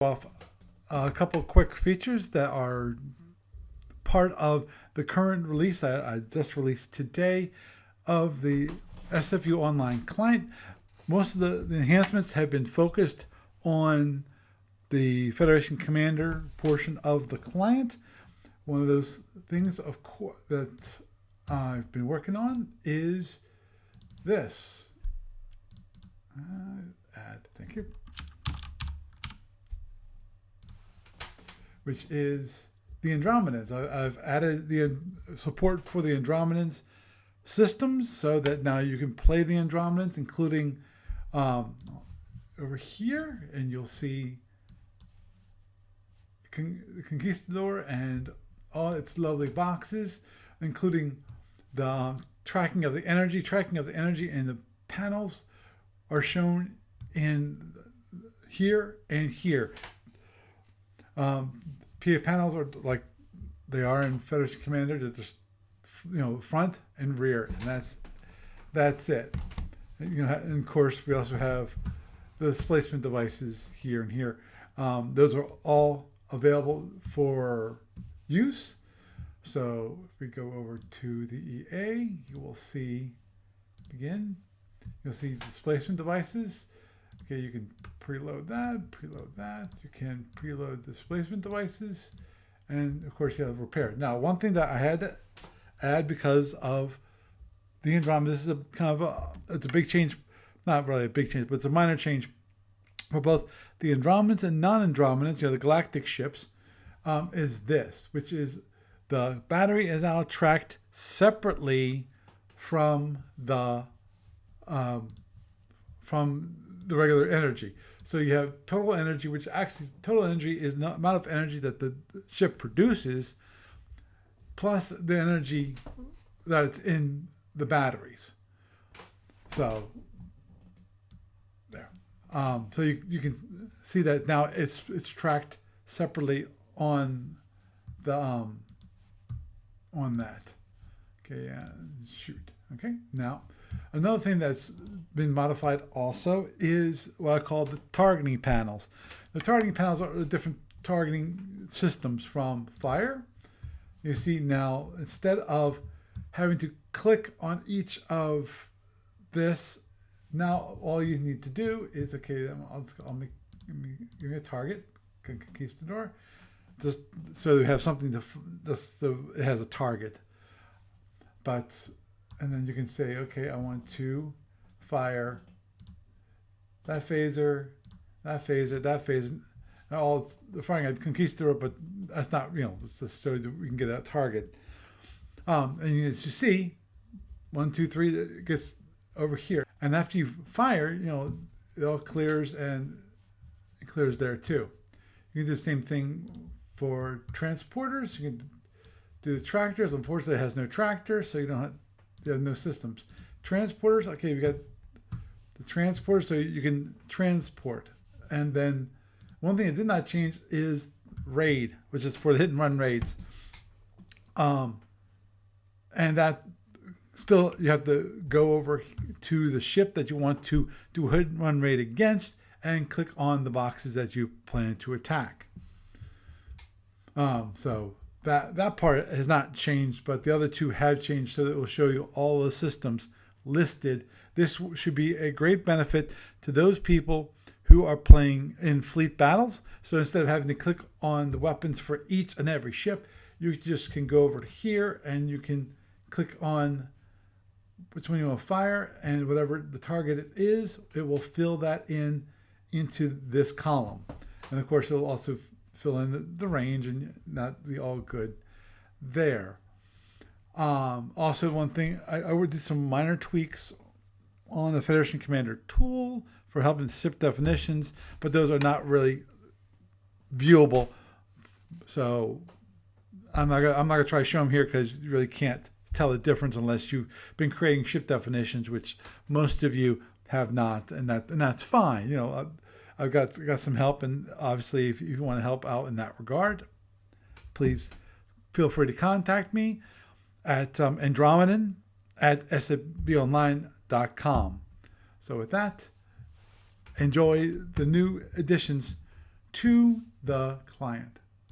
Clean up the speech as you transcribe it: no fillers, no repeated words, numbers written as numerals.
Off a couple quick features that are part of the current release I just released today of the SFU Online client. Most of the enhancements have been focused on the Federation Commander portion of the client. One of those things, of course, that I've been working on is this. Add, thank you. Which is the Andromedans. I've added the support for the Andromedans systems so that now you can play the Andromedans, including over here, and you'll see the Conquistador and all its lovely boxes, including the tracking of the energy. Tracking of the energy and the panels are shown in here and here. PA panels are like they are in Federation Commander. They're just, front and rear, and that's it. And of course, we also have the displacement devices here and here. Those are all available for use. So if we go over to the EA, you will see, again, you'll see displacement devices. Okay, you can preload that. You can preload displacement devices. And of course you have repair. Now, one thing that I had to add because of the Andromeda, this is it's a big change, not really a big change, but it's a minor change for both the Andromedans and non-Andromedans, the galactic ships, is this, which is the battery is now tracked separately from the regular energy. So you have total energy, which actually total energy is the amount of energy that the ship produces, plus the energy that it's in the batteries. So there. So you can see that now it's tracked separately on the on that. Okay, shoot. Okay, now another thing that's been modified also is what I call the targeting panels. The targeting panels are the different targeting systems from Fire. You see now, instead of having to click on each of this, now all you need to do is, okay, I'll give me a target, Conquistador, just so we have something so it has a target. And then you can say, okay, I want to fire that phaser, that phaser. All the firing at Conquistador, but that's not, it's just so that we can get that target. And as you see, 1, 2, 3, it gets over here. And after you fire, it all clears, and it clears there too. You can do the same thing for transporters. You can do the tractors. Unfortunately, it has no tractor, so you have no systems. Transporters, okay, we got the transporters, so you can transport. And then one thing that did not change is raid, which is for the hit and run raids. And that still, you have to go over to the ship that you want to do a hit and run raid against and click on the boxes that you plan to attack. So that part has not changed, but the other two have changed, so that it will show you all the systems listed. This should be a great benefit to those people who are playing in fleet battles. So instead of having to click on the weapons for each and every ship, you just can go over to here and you can click on which one you want to fire, and whatever the target is, it will fill that into this column. And of course, it will also fill in the range, and not the all good there. Also, one thing, I would do some minor tweaks on the Federation Commander tool for helping ship definitions, but those are not really viewable. So I'm not gonna try to show them here because you really can't tell the difference unless you've been creating ship definitions, which most of you have not, and that's fine. I've got some help, and obviously if you want to help out in that regard, please feel free to contact me at Andromedan@sfbonline.com. So with that, enjoy the new additions to the client.